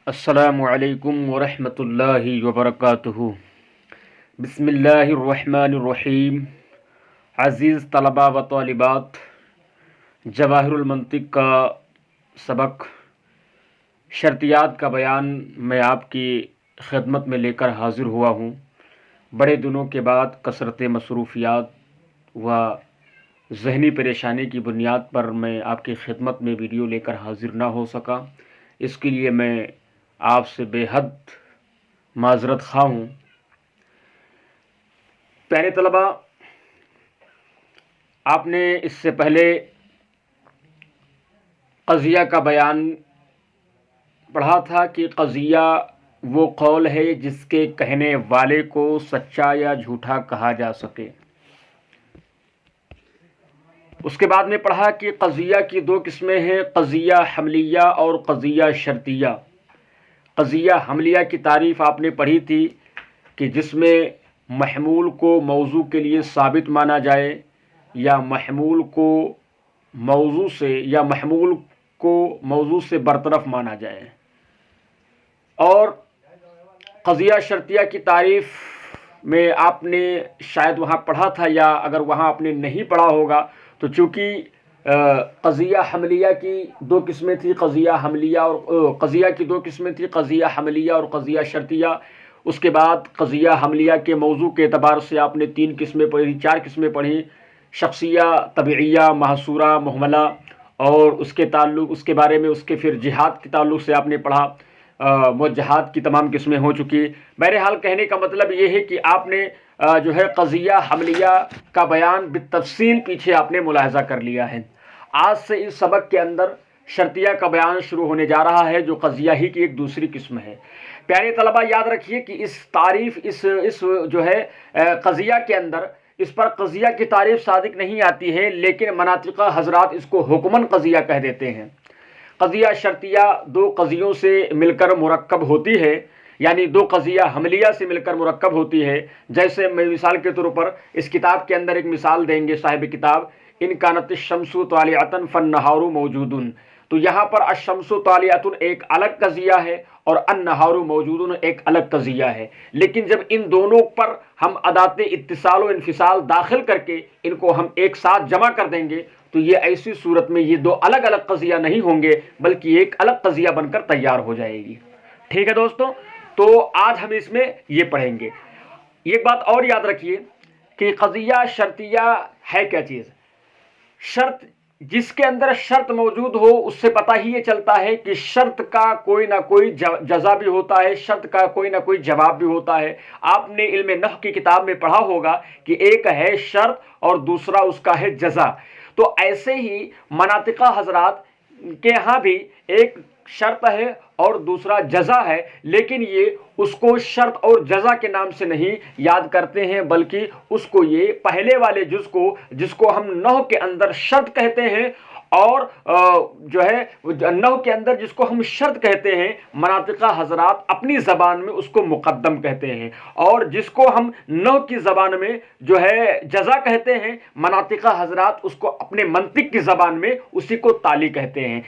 السلام علیکم ورحمۃ اللہ وبرکاتہ۔ بسم اللہ الرحمن الرحیم۔ عزیز طلباء و طالبات، جواہر المنطق کا سبق شرطیات کا بیان میں آپ کی خدمت میں لے کر حاضر ہوا ہوں۔ بڑے دنوں کے بعد کثرت مصروفیات و ذہنی پریشانی کی بنیاد پر میں آپ کی خدمت میں ویڈیو لے کر حاضر نہ ہو سکا، اس کے لیے میں آپ سے بے حد معذرت خواہ ہوں۔ پیارے طلباء، آپ نے اس سے پہلے قضیہ کا بیان پڑھا تھا کہ قضیہ وہ قول ہے جس کے کہنے والے کو سچا یا جھوٹا کہا جا سکے۔ اس کے بعد میں پڑھا کہ قضیہ کی دو قسمیں ہیں، قضیہ حملیہ اور قضیہ شرطیہ۔ قضیہ حملیہ کی تعریف آپ نے پڑھی تھی کہ جس میں محمول کو موضوع کے لیے ثابت مانا جائے یا محمول کو موضوع سے برطرف مانا جائے۔ اور قضیہ شرطیہ کی تعریف میں آپ نے شاید وہاں پڑھا تھا، یا اگر وہاں آپ نے نہیں پڑھا ہوگا تو چونکہ قضیہ حملیہ کی دو قسمیں تھیں، قضیہ کی دو قسمیں تھیں، قضیہ حملیہ اور قضیہ شرطیہ۔ اس کے بعد قضیہ حملیہ کے موضوع کے اعتبار سے آپ نے چار قسمیں پڑھی، شخصیہ، طبعیہ، محصورہ، محملہ، اور اس کے بارے میں اس کے پھر جہاد کے تعلق سے آپ نے پڑھا۔ موجہات کی تمام قسمیں ہو چکی۔ بہرحال کہنے کا مطلب یہ ہے کہ آپ نے قضیہ حملیہ کا بیان بالتفصیل پیچھے آپ نے ملاحظہ کر لیا ہے۔ آج سے اس سبق کے اندر شرطیہ کا بیان شروع ہونے جا رہا ہے، جو قضیہ ہی کی ایک دوسری قسم ہے۔ پیارے طلباء، یاد رکھیے کہ قضیہ کے اندر اس پر قضیہ کی تعریف صادق نہیں آتی ہے، لیکن مناطقہ حضرات اس کو حکماً قضیہ کہہ دیتے ہیں۔ قضیہ شرطیہ دو قضیوں سے مل کر مرکب ہوتی ہے، یعنی دو قضیہ حملیہ سے مل کر مرکب ہوتی ہے۔ جیسے میں مثال کے طور پر اس کتاب کے اندر ایک مثال دیں گے صاحب کتاب، ان کانت الشمس طالعۃ فالنہار موجود، تو یہاں پر الشمس طالعۃ ایک الگ قضیہ ہے اور النہار موجود ایک الگ قضیہ ہے، لیکن جب ان دونوں پر ہم ادات اتصال و انفصال داخل کر کے ان کو ہم ایک ساتھ جمع کر دیں گے تو یہ ایسی صورت میں یہ دو الگ الگ قضیہ نہیں ہوں گے، بلکہ ایک الگ قضیہ بن کر تیار ہو جائے گی۔ ٹھیک ہے دوستوں، تو آج ہم اس میں یہ پڑھیں گے۔ ایک بات اور یاد رکھیے کہ قضیہ شرطیہ ہے کیا چیز؟ شرط، جس کے اندر شرط موجود ہو اس سے پتہ ہی یہ چلتا ہے کہ شرط کا کوئی نہ کوئی جزا بھی ہوتا ہے، شرط کا کوئی نہ کوئی جواب بھی ہوتا ہے۔ آپ نے علم نحو کی کتاب میں پڑھا ہوگا کہ ایک ہے شرط اور دوسرا اس کا ہے جزا۔ تو ایسے ہی مناطقہ حضرات کے ہاں بھی ایک شرط ہے اور دوسرا جزا ہے، لیکن یہ اس کو شرط اور جزا کے نام سے نہیں یاد کرتے ہیں، بلکہ اس کو یہ پہلے والے جس کو ہم نحو کے اندر شرط کہتے ہیں، اور نحو کے اندر جس کو ہم شرط کہتے ہیں، مناطقہ حضرات اپنی زبان میں اس کو مقدم کہتے ہیں، اور جس کو ہم نحو کی زبان میں جزا کہتے ہیں، مناطقہ حضرات اس کو اپنے منطق کی زبان میں اسی کو تالی کہتے ہیں۔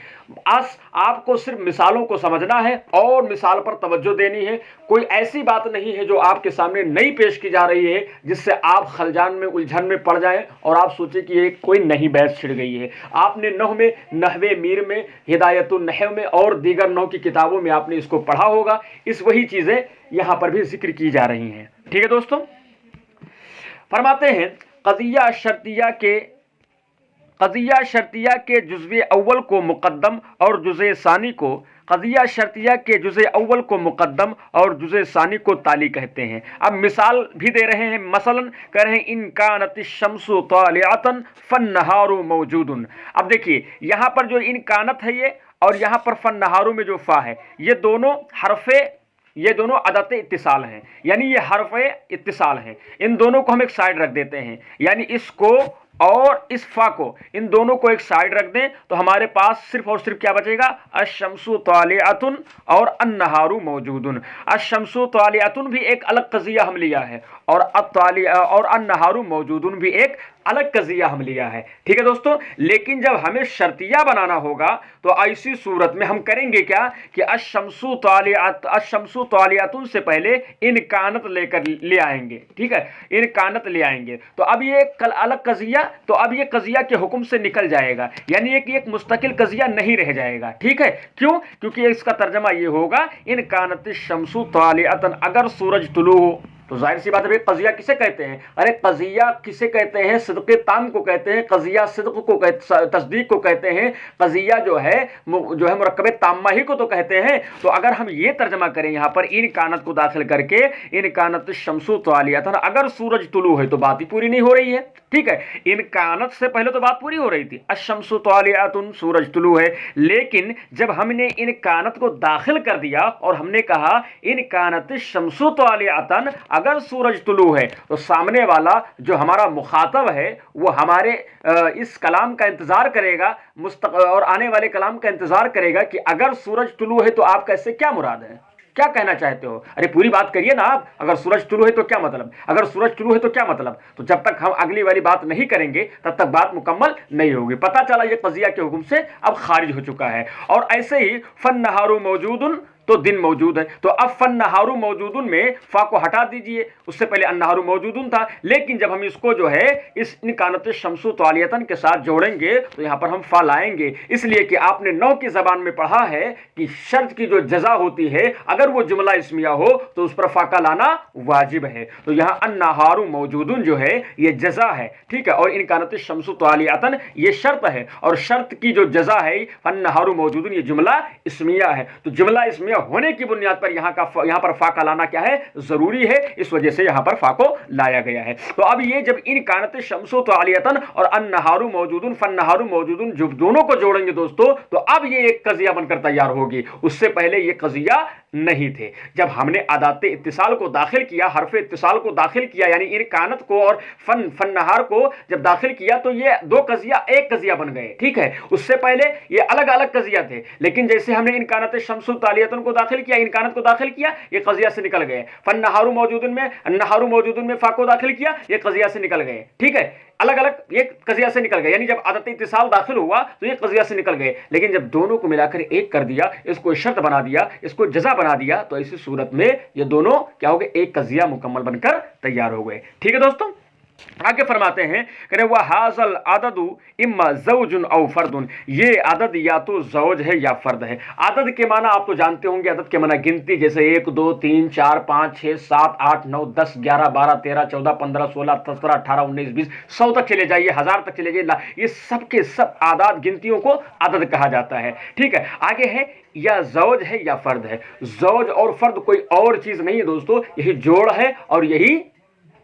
آپ کو صرف مثالوں کو سمجھنا ہے اور مثال پر توجہ دینی ہے۔ کوئی ایسی بات نہیں ہے جو آپ کے سامنے نئی پیش کی جا رہی ہے جس سے آپ خلجان میں الجھن میں پڑ جائیں اور آپ سوچیں کہ یہ کوئی نئی بحث چھڑ گئی ہے۔ آپ نے نحو میں، نحو میر میں، ہدایت النحو میں اور دیگر نحو کی کتابوں میں آپ نے اس کو پڑھا ہوگا۔ وہی چیزیں یہاں پر بھی ذکر کی جا رہی ہیں۔ ٹھیک ہے دوستوں، فرماتے ہیں قضیہ شرطیہ کے جزء اول کو مقدم اور جزء ثانی کو تالی کہتے ہیں۔ اب مثال بھی دے رہے ہیں، مثلا کہہ رہے ہیں ان کانت الشمس طالعۃ فالنہار موجود۔ اب دیکھیے یہاں پر جو ان کانت ہے یہ، اور یہاں پر فالنہار میں جو فا ہے، یہ دونوں عدد اتصال ہیں، یعنی یہ حرف اتصال ہیں۔ ان دونوں کو ہم ایک سائیڈ رکھ دیتے ہیں، یعنی اس کو اور اس فا کو، ان دونوں کو ایک سائیڈ رکھ دیں تو ہمارے پاس صرف اور صرف کیا بچے گا؟ الشمس طالعۃ اور النہار موجود۔ الشمس طالعۃ بھی ایک الگ قضیہ حملیہ ہے، اور النہار موجود بھی ایک अलग कजिया हम लिया है। ठीक है दोस्तों, लेकिन जब हमें शर्तिया बनाना होगा तो ऐसी सूरत में हम करेंगे क्या कि अशम्सु तालियातुन से पहले इन कानत लेकर ले आएंगे। ठीक है, इन कानत ले आएंगे तो अब ये कल अलग कजिया, तो अब ये कजिया के हुक्म से निकल जाएगा, यानी एक मुस्तकिल कजिया नहीं रह जाएगा। ठीक है, क्यों? क्योंकि इसका तर्जमा ये होगा इन कानत शम्सु तालियातन, अगर सूरज तुलू हो तो जाहिर सी बात है कजिया किसे कहते हैं? अरे कजिया किसे कहते हैं? सिद्क़े ताम को कहते हैं, कजिया सिद्क़ को तस्दीक को कहते हैं, कजिया जो है मुरक्कबे ताम्मा ही को तो कहते हैं। तो अगर हम ये तर्जमा करें यहाँ पर इन कानत को दाखिल करके, इन कानत शम्सु तालियातन, अगर सूरज तुलू है तो बात ही पूरी नहीं हो रही है। ठीक है, इन कानत से पहले तो बात पूरी हो रही थी, अशम्सु तालियातुन सूरज तुलू है, लेकिन जब हमने इन कानत को दाखिल कर दिया और हमने कहा इन कानत शम्सु तालियातन, अगर सूरज तुलू है, तो सामने वाला जो हमारा मुखातब है वो हमारे इस कलाम का इंतजार करेगा, और आने वाले कलाम का इंतजार करेगा कि अगर सूरज तुलू है तो आप कैसे, क्या मुराद है, क्या कहना चाहते हो? अरे पूरी बात करिए ना आप। अगर सूरज तुलू है तो क्या मतलब, अगर सूरज तुलू है तो क्या मतलब? तो जब तक हम अगली वाली बात नहीं करेंगे तब तक बात मुकम्मल नहीं होगी। पता चला ये कजिया के हुक्म से अब खारिज हो चुका है। और ऐसे ही फन नहारू मौजूदुन, तो दिन मौजूद है, तो अब फन नहारू मौजूदुन में फा को हटा दीजिए, उससे पहले अन्नहारू मौजूदुन था, लेकिन जब हम इसको जो है इस इन कानत शम्सु तालियतन के साथ जोड़ेंगे तो यहाँ पर हम फा लाएंगे, इसलिए कि आपने नौ की जबान में पढ़ा है कि शर्त की जो जजा होती है अगर वो जुमला इस्मिया हो तो उस पर फा का लाना वाजिब है। तो यहाँ अन्नहारू मौजूदुन जो है ये जजा है। ठीक है, और इन कानत शम्सु तालियतन ये शर्त है, और शर्त की जो जजा है अन्नहारू मौजूदुन ये जुमला इस्मिया है। तो जुमला इस्मिया होने की बुनियाद पर यहाँ पर फा का लाना क्या है, जरूरी है, इस वजह से यहाँ पर फा को लाया गया है। तो अब ये जब इन कानत शम्सु तालियतन और अन्नहारू मौजूदुन फन्नहारू मौजूदुन जब दोनों को जोड़ेंगे दोस्तों, तो अब ये एक कजिया बनकर तैयार होगी। उससे पहले ये कजिया नहीं थे। जब हमने अदाते इत्तिसाल को दाखिल किया, हरफ इत्तिसाल को दाखिल किया, यानी इन कानत को और फन्नहार को जब दाखिल किया तो ये दो कजिया एक कजिया बन गए। ठीक है, उससे पहले ये अलग अलग कजिया थे, लेकिन जैसे हमने इन कानत शम्सु तालियतन को दाखिल किया, इन कानत को दाखिल किया, ये कजिया से निकल गए। फन्नहारू मौजूदन में अन्नहारू मौजूदन में फा को दाखिल किया, ये कजिया से निकल गए। ठीक है, अलग अलग ये कजिया से निकल गए, यानी जब अदत इत्तिसाल दाखिल हुआ तो ये कजिया से निकल गए, लेकिन जब दोनों को मिलाकर एक कर दिया, इसको शर्त बना दिया, इसको जजा बना दिया, तो ऐसी सूरत में ये दोनों क्या हो गए, एक कजिया मुकम्मल बनकर तैयार हो गए। ठीक है दोस्तों, आगे फरमाते हैं कि वह हाजल आददु इम्मा ज़ौजुन औ फर्दुन, ये आदद या तो ज़ौज है या फर्द है। आदद के माना आप तो जानते होंगे, आदद के माना गिनती, जैसे 1 2 3 4 5 6 7 8 9 10 11 12 13 14 15 16 17 18 19 20 100 तक चले जाइए, 1000 तक चले जाइए, ये सब के सब आदाद गिनतियों को आदद कहा जाता है। ठीक है, आगे है या ज़ौज है या फर्द है। ज़ौज और फर्द कोई और चीज नहीं है दोस्तों, यही जोड़ है और यही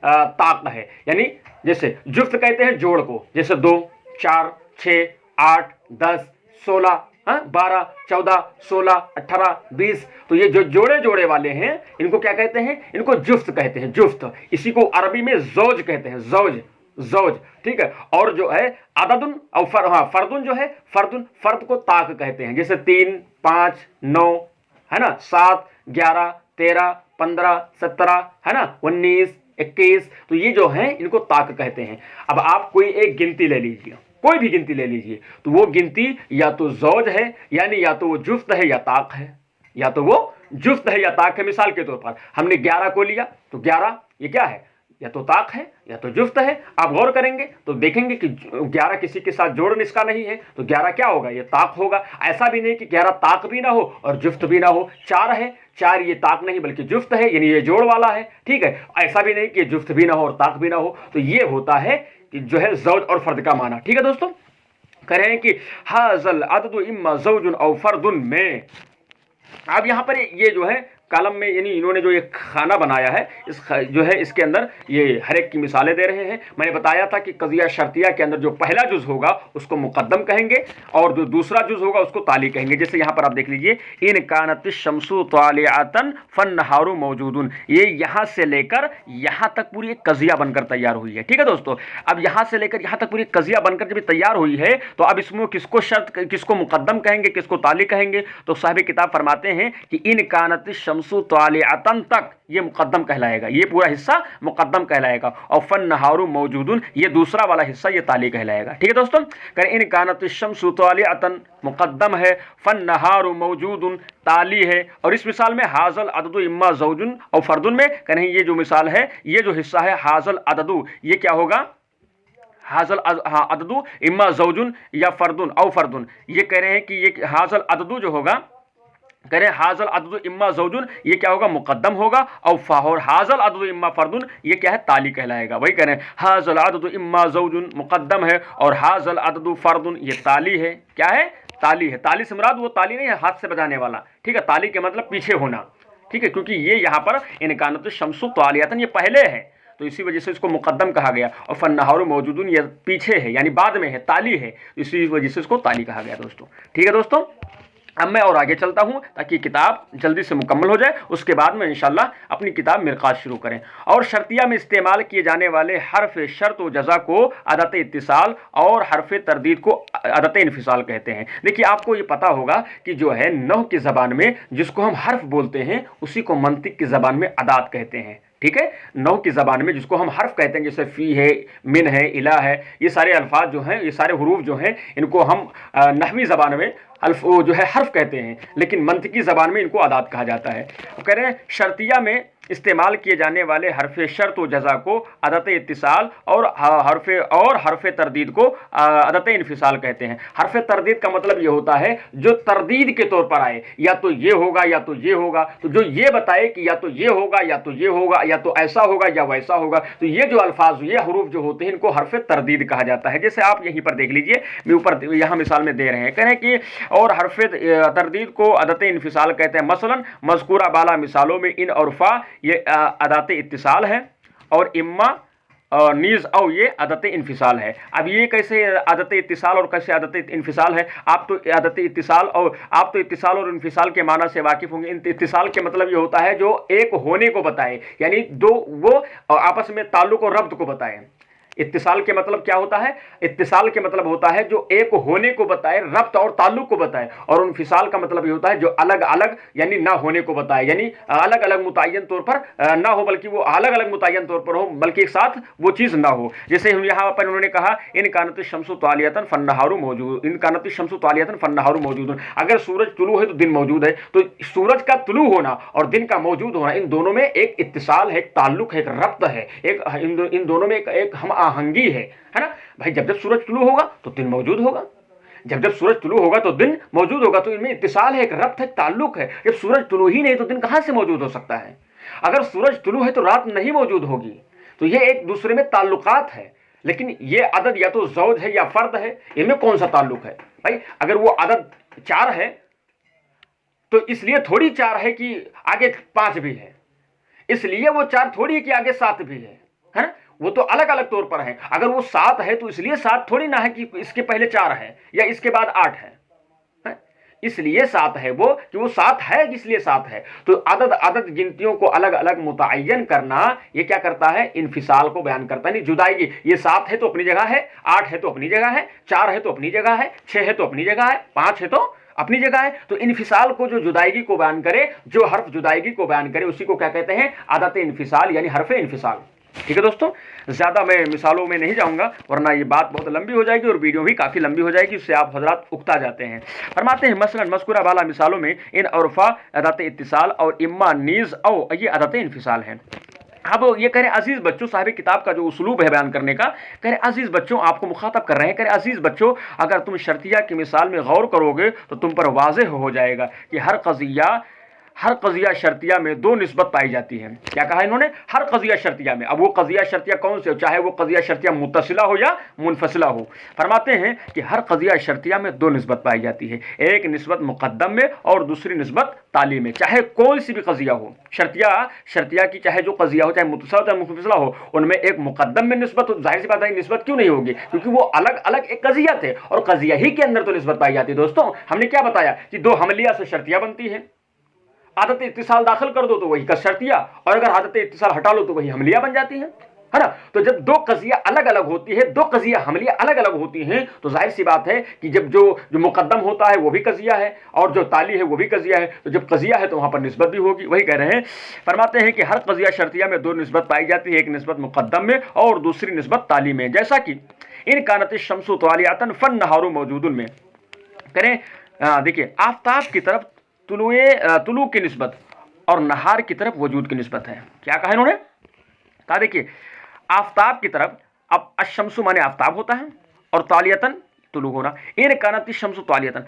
ताक है। यानी जैसे जुफ्त कहते हैं जोड़ को, जैसे 2 4 6 8 10 16 12 14 16 18 20, तो ये जो जोड़े जोड़े वाले हैं इनको क्या कहते हैं, इनको जुफ्त कहते हैं, जुफ्त। इसी को अरबी में ज़ौज कहते हैं, ज़ौज ज़ौज। ठीक है, और जो है आददुन और फर्दुन जो है, फर्द को ताक कहते हैं, जैसे 3 5 9 है ना, 7 11 13 15 17 है ना, 19 21, तो ये जो है इनको ताक कहते हैं। अब आप कोई एक गिनती ले लीजिए, कोई भी गिनती ले लीजिए, तो वो गिनती या तो ज़ौज है, यानी या तो वो जुफ्त है या ताक है, या तो वो जुफ्त है या ताक है। मिसाल के तौर पर हमने 11 को लिया, तो 11 ये क्या है, या तो ताक है या तो जुफ्त है। आप गौर करेंगे तो देखेंगे कि 11 किसी के साथ जोड़ इसका नहीं है, तो 11 क्या होगा, ये ताक होगा। ऐसा भी नहीं कि 11 ताक भी ना हो और जुफ्त भी ना हो। 4 है, 4 ये ताक नहीं बल्कि जुफ्त है, यानी ये जोड़ वाला है। ठीक है, ऐसा भी नहीं कि जुफ्त भी ना हो और ताक भी ना हो, तो ये होता है कि जो है ज़ौज और फर्द का माना। ठीक है दोस्तों, कह रहे हैं कि हाज़ल अददु इम्मा ज़ौजुन औ फर्दुन में। अब यहाँ पर ये जो है कलम में, यानी इन्होंने जो ये खाना बनाया है, इस जो है इसके अंदर ये हर एक की मिसालें दे रहे हैं। मैंने बताया था कि कज़िया शर्तिया के अंदर जो पहला जुज़ होगा उसको मुक़द्दम कहेंगे और जो दूसरा जुज़ होगा उसको ताली कहेंगे। जैसे यहाँ पर आप देख लीजिए, इन कानत शम्सु तालिअतन फन्नहारू मौजूदुन, ये यहाँ से लेकर यहाँ तक पूरी एक कज़िया बनकर तैयार हुई है। ठीक है दोस्तों, अब यहाँ से लेकर यहाँ तक पूरी कज़िया बनकर जब तैयार हुई है तो अब इसमें किसको शर्त, किसको मुक़द्दम कहेंगे, किसको ताली कहेंगे? तो साहिब किताब फरमाते हैं कि इन कानत शम्सु तालिअतन तक ये मुकद्दम कहलाएगा, ये पूरा हिस्सा मुकद्दम कहलाएगा। और फन्नहारु मौजूदुन ये दूसरा वाला हिस्सा ये ताली कहलाएगा। ठीक है दोस्तों, करें इन कानत शम्सु तालिअतन मुकद्दम है, फन्नहारु मौजूदुन ताली है। और इस मिसाल में हाजल अददु इम्मा ज़ौजुन और फर्दुन में करें ये जो मिसाल है, ये जो हिस्सा है हाजल अददु, ये क्या होगा, हाजल अददु इम्मा ज़ौजुन या फर्दुन और फर्दुन। ये कह रहे हैं कि ये हाजल अददु जो होगा, कह रहे हैं हाजल अददु इम्मा ज़ौजुन, ये क्या होगा, मुकद्दम होगा। और हाजल अददु इम्मा फर्दुन ये क्या है, ताली कहलाएगा। वही कह रहे हैं हाजल अददु इम्मा ज़ौजुन मुकद्दम है और हाजल अददु फर्दुन ये ताली है। क्या है, ताली है। ताली से मुराद वो ताली नहीं है हाथ से बजाने वाला, ठीक है, ताली के मतलब पीछे होना, ठीक है, क्योंकि ये यहाँ पर इन कानत शम्सु तालिअतन ये पहले है तो इसी वजह से इसको मुकद्दम कहा गया। और फन्नहारु मौजूदुन ये पीछे है यानी बाद में है, ताली है, इसी वजह से इसको ताली कहा गया दोस्तों। ठीक है दोस्तों, अब मैं और आगे चलता हूँ ताकि किताब जल्दी से मुकम्मल हो जाए, उसके बाद में इंशाल्लाह अपनी किताब मिरकात शुरू करें। और शर्तिया में इस्तेमाल किए जाने वाले हर्फ शर्त व जज़ा को अदत इत्तिसाल और हर्फ तरदीद को अदत इन्फिसाल कहते हैं। देखिए आपको ये पता होगा कि जो है नहव की ज़बान में जिसको हम हर्फ बोलते हैं उसी को मंतिक की ज़बान में अदात कहते हैं। ठीक है, नहव की ज़बान में जिसको हम हर्फ कहते हैं, जैसे फ़ी है, मिन है, इला है, ये सारे अल्फाज जो हैं, ये सारे हुरूफ जो हैं, इनको हम नहवी ज़बान में जो है हर्फ कहते हैं, लेकिन मंतिकी ज़बान में इनको अदात कहा जाता है। तो कह रहे हैं शर्तिया में इस्तेमाल किए जाने वाले हर्फ शर्त व जज़ा को अदत इत्तिसाल और हर्फ तरदीद को अदत इन्फिसाल कहते हैं। हर्फ तरदीद का मतलब ये होता है जो तरदीद के तौर पर आए, या तो ये होगा या तो ये होगा, तो जो ये बताए कि या तो ये होगा या तो ये होगा या तो ऐसा होगा या वैसा होगा, तो ये जो अल्फाज, ये हरूफ जो होते हैं इनको हर्फ तरदीद कहा जाता है। जैसे आप यहीं पर देख लीजिए, मैं ऊपर यहाँ मिसाल में दे रहे हैं, कह रहे हैं कि और हर्फ तरदीद को अदत इन्फिसाल कहते हैं। मसलन मज़कूरा बाला मिसालों में इन और फा ये अदत इत्तिसाल है और इम्मा और नीज़ और ये अदत इन्फिसाल है। अब ये कैसे अदत इत्तिसाल और कैसे अदत इन्फिसाल है, आप तो अदत इत्तिसाल और इन्फिसाल के माना से वाकिफ़ होंगे। इत्तिसाल के मतलब ये होता है जो एक होने को बताए, यानी दो वो आपस में ताल्लुक़ और रब्त को बताए। इत्तिसाल के मतलब क्या होता है, इत्तिसाल के मतलब होता है जो एक होने को बताए, रब्त और ताल्लुक को बताए। और इन्फिसाल का मतलब ये होता है जो अलग अलग यानी ना होने को बताए, यानी अलग अलग मुतय्यन तौर पर ना हो, बल्कि वो अलग अलग मुतय्यन तौर पर हो, बल्कि एक साथ वो चीज़ ना हो। जैसे यहाँ पर उन्होंने कहा इन कानत शम्सु तालिअतन फन्नहारु मौजूद, इन कानत शम्सु तालिअतन फन्नहारु मौजूद। अगर सूरज तुलू है तो दिन मौजूद है, तो सूरज का तुलू होना और दिन का मौजूद होना, इन दोनों में एक इत्तिसाल है, एक ताल्लुक है, एक रब्त है, एक इन दोनों में एक हम आहंगी है ना भाई। जब जब सूरज तुलू होगा तो दिन मौजूद होगा, जब जब सूरज तुलू होगा तो दिन मौजूद होगा, तो इनमें इत्तिसाल है, एक रब्त है, ताल्लुक है। जब सूरज तुलू ही नहीं तो दिन कहां से मौजूद हो सकता है। अगर सूरज तुलू है तो रात नहीं मौजूद होगी, तो ये एक दूसरे में ताल्लुकात है। लेकिन ये अदद या तो ज़ौज है या फर्द है, इनमें कौन सा ताल्लुक है भाई। अगर वो अदद 4 है तो इसलिए थोड़ी 4 है कि आगे 5 भी है, इसलिए वो 4 थोड़ी है कि आगे 7 भी है ना। वो तो अलग अलग तौर पर है। अगर वो 7 है तो इसलिए 7 थोड़ी ना है कि इसके पहले 4 है या इसके बाद 8 है, इसलिए 7 है वो कि वो 7 है इसलिए 7 है। तो अदद गिनतियों को अलग अलग मुतय्यन करना ये क्या करता है, इन्फिसाल को बयान करता है। नहीं जुदाई, ये 7 है तो अपनी जगह है, 8 है तो अपनी जगह है, 4 है तो अपनी जगह है, 6 है तो अपनी जगह है, 5 है तो अपनी जगह है। तो इन्फिसाल को जो जुदाईगी को बयान करे, जो हर्फ जुदाईगी को बयान करे, उसी को क्या कहते हैं, अदत इन्फिसाल यानी हर्फ इन्फिसाल। ठीक है दोस्तों, ज़्यादा मैं मिसालों में नहीं जाऊंगा वरना ये बात बहुत लंबी हो जाएगी और वीडियो भी काफ़ी लंबी हो जाएगी, उससे आप हजरात उकता जाते हैं। फरमाते हैं मसलन मज़कूरा वाला मिसालों में इन औरफा अदत इत्तिसाल और इम्मा नीज़ और ये अदत इन्फिसाल हैं। अब ये कह रहे अजीज़ बच्चों, साहिब किताब का जो उस्लूब है बयान करने का, कह रहे अजीज़ बच्चों, आपको मुखातब कर रहे हैं, कह रहे अजीज़ बच्चों, अगर तुम शर्तिया की मिसाल में गौर करोगे तो तुम पर वाज़ेह हो जाएगा कि हर कज़िया शर्तिया में 2 निस्बत पाई जाती है। क्या कहा इन्होंने, हर कज़िया शर्तिया में। अब वो कज़िया शर्तिया कौन से हो, चाहे वो कज़िया शर्तिया मुत्तसिला हो या मुनफसिला हो। फरमाते हैं कि हर कज़िया शर्तिया में 2 निस्बत पाई जाती है, एक निस्बत मुक़द्दम में और दूसरी निस्बत ताली में। चाहे कोई सी भी कज़िया हो, शर्तिया की चाहे जो कज़िया हो, चाहे मुत्तसिला हो चाहे मुनफसिला हो, उनमें एक मुक़द्दम में निस्बत हो। जाहिर सी बात है निस्बत क्यों नहीं होगी, क्योंकि वो अलग अलग एक कज़िया थे और कज़िया ही के अंदर तो निस्बत पाई जाती है। दोस्तों हमने क्या बताया कि 2 हमलिया से शर्तिया बनती है, आदत इत्तिसाल दाखिल कर दो तो वही का शर्तिया, और अगर आदत इत्तिसाल हटा लो तो वही हमलिया बन जाती है। ہے نا। تو جب دو قضیہ الگ الگ ہوتی ہے، دو قضیہ حملیہ الگ الگ ہوتی ہیں، تو ظاہر سی بات ہے کہ جب جو مقدم ہوتا ہے وہ بھی قضیہ ہے اور جو تالی ہے وہ بھی قضیہ ہے، تو جب قضیہ ہے تو وہاں پر نسبت بھی ہوگی۔ وہی کہہ رہے ہیں، فرماتے ہیں کہ ہر قضیہ شرطیہ میں دو نسبت پائی جاتی ہے، ایک نسبت مقدم میں اور دوسری نسبت تالی میں، جیسا کہ ان کانت الشمس طالیعۃ فالنہار موجود میں کریں۔ دیکھیے آفتاب کی طرف طلوع کی نسبت اور نہار کی طرف وجود کی نسبت ہے۔ کیا کہا انہوں نے؟ کہا دیکھیے آفتاب کی طرف، اب الشمس مانے آفتاب ہوتا ہے اور طالیتن طلوع ہونا، ان کانت الشمس طالیتن،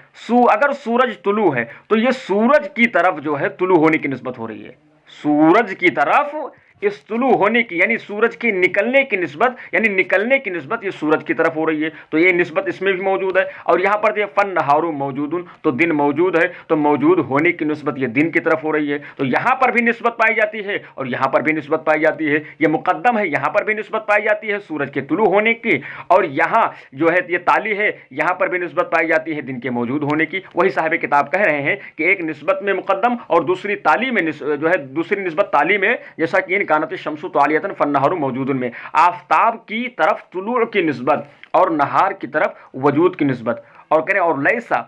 اگر سورج طلوع ہے تو یہ سورج کی طرف جو ہے طلوع ہونے کی نسبت ہو رہی ہے، سورج کی طرف اس طلوع ہونے کی یعنی سورج کی نکلنے کی نسبت، یعنی نکلنے کی نسبت یہ سورج کی طرف ہو رہی ہے، تو یہ نسبت اس میں بھی موجود ہے۔ اور یہاں پر یہ فن نہار موجود، تو دن موجود ہے، تو موجود ہونے کی نسبت یہ دن کی طرف ہو رہی ہے، تو یہاں پر بھی نسبت پائی جاتی ہے اور یہاں پر بھی نسبت پائی جاتی ہے۔ یہ مقدم ہے، یہاں پر بھی نسبت پائی جاتی ہے سورج کے طلوع ہونے کی، اور یہاں جو ہے یہ تالی ہے، یہاں پر بھی نسبت پائی جاتی ہے دن کے موجود ہونے کی۔ وہی صاحب کتاب کہہ رہے ہیں کہ ایک نسبت میں مقدم اور دوسری تالی میں جو ہے دوسری نسبت تالی میں، جیسا کہ ان کانت الشمس طالیۃ فالنہار موجود میں، آفتاب کی طرف طلوع کی نسبت اور نہار کی طرف وجود کی نسبت، اور کریں اور لیسا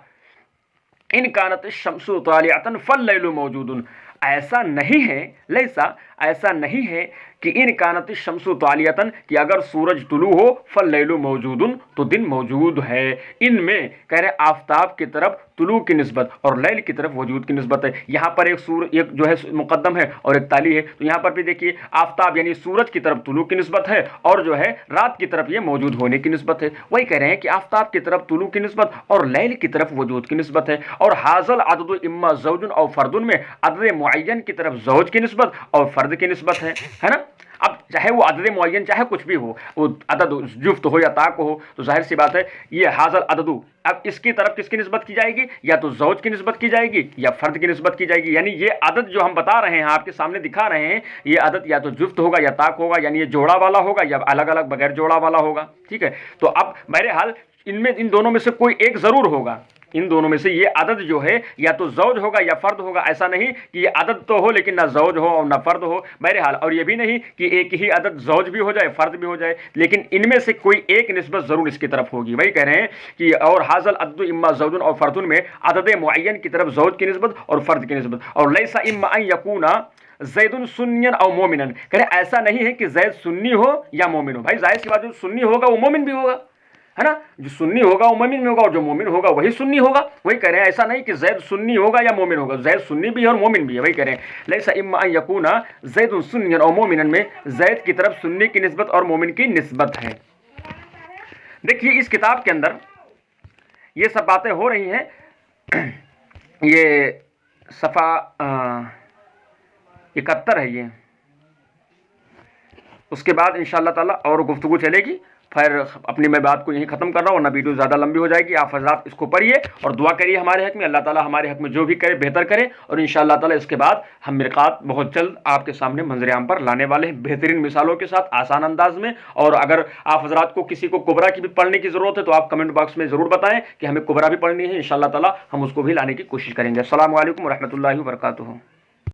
ان کانت الشمس طالیۃ فاللیل موجود، ایسا نہیں ہے، لیسا ایسا نہیں ہے کہ ان کانت الشمس طالیۃ کہ اگر سورج طلوع ہو فاللیل موجود تو دن موجود ہے، ان میں کہہ رہے آفتاب کی طرف طلوع کی نسبت اور لیل کی طرف وجود کی نسبت ہے۔ یہاں پر ایک جو ہے مقدم ہے اور ایک تالی ہے، تو یہاں پر بھی دیکھیے آفتاب یعنی سورج کی طرف طلوع کی نسبت ہے اور جو ہے رات کی طرف یہ موجود ہونے کی نسبت ہے۔ وہی کہہ رہے ہیں کہ آفتاب کی طرف طلوع کی نسبت اور لیل کی طرف وجود کی نسبت ہے۔ اور حاصل عدد اما زوج او فرد میں عدد معین کی طرف زوج کی نسبت اور فرد کی نسبت ہے نا۔ اب چاہے وہ عدد معین چاہے کچھ بھی ہو، وہ عدد جفت ہو یا طاق ہو، تو ظاہر سی بات ہے یہ حاصل عدد، اب اس کی طرف کس کی نسبت کی جائے گی؟ یا تو زوج کی نسبت کی جائے گی یا فرد کی نسبت کی جائے گی، یعنی یہ عدد جو ہم بتا رہے ہیں آپ کے سامنے دکھا رہے ہیں، یہ عدد یا تو جفت ہوگا یا طاق ہوگا، یعنی یہ جوڑا والا ہوگا یا الگ الگ بغیر جوڑا والا ہوگا، ٹھیک ہے۔ تو اب بہرحال ان دونوں میں سے کوئی ایک ضرور ہوگا، ان دونوں میں سے یہ عدد جو ہے یا تو زوج ہوگا یا فرد ہوگا، ایسا نہیں کہ یہ عدد تو ہو لیکن نہ زوج ہو اور نہ فرد ہو، بہرحال، اور یہ بھی نہیں کہ ایک ہی عدد زوج بھی ہو جائے فرد بھی ہو جائے، لیکن ان میں سے کوئی ایک نسبت ضرور اس کی طرف ہوگی۔ وہی کہہ رہے ہیں کہ اور حاصل عدد اما زوج اور فرد میں عدد معین کی طرف زوج کی نسبت اور فرد کی نسبت، اور لیسا اما ان یکون زید سنیا او مومنا، کہہ رہے ایسا نہیں ہے کہ زید سنی ہو یا مومن ہو، بھائی ظاہر سی بات جو سنی ہوگا وہ مومن بھی ہوگا، ہے نا، جو سنی ہوگا وہ مومن بھی ہوگا اور جو مومن ہوگا وہی سنی ہوگا۔ وہی کہہ رہے ہیں ایسا نہیں کہ زید سنی ہوگا یا مومن ہوگا، زید سنی بھی ہے اور مومن بھی ہے۔ وہی کہہ رہے ہیں لیسا اما ان یکون زید سنیا او مومنا میں زید کی طرف سنی کی نسبت اور مومن کی نسبت ہے۔ دیکھیے اس کتاب کے اندر یہ سب باتیں ہو رہی ہیں، یہ صفحہ 71 ہے یہ، اس کے بعد انشاءاللہ تعالی اور گفتگو چلے گی۔ پھر اپنی میں بات کو یہیں ختم کر رہا ہوں ورنہ ویڈیو زیادہ لمبی ہو جائے گی۔ آپ حضرات اس کو پڑھیے اور دعا کریے ہمارے حق میں، اللہ تعالی ہمارے حق میں جو بھی کرے بہتر کرے، اور انشاءاللہ تعالی اس کے بعد ہم مرقات بہت جلد آپ کے سامنے منظر عام پر لانے والے ہیں، بہترین مثالوں کے ساتھ آسان انداز میں۔ اور اگر آپ حضرات کو کسی کو کبرا کی بھی پڑھنے کی ضرورت ہے تو آپ کمنٹ باکس میں ضرور بتائیں کہ ہمیں کبرا بھی پڑھنی ہے، انشاءاللہ تعالی ہم اس کو بھی لانے کی کوشش کریں گے۔ السلام علیکم ورحمۃ اللہ وبرکاتہ۔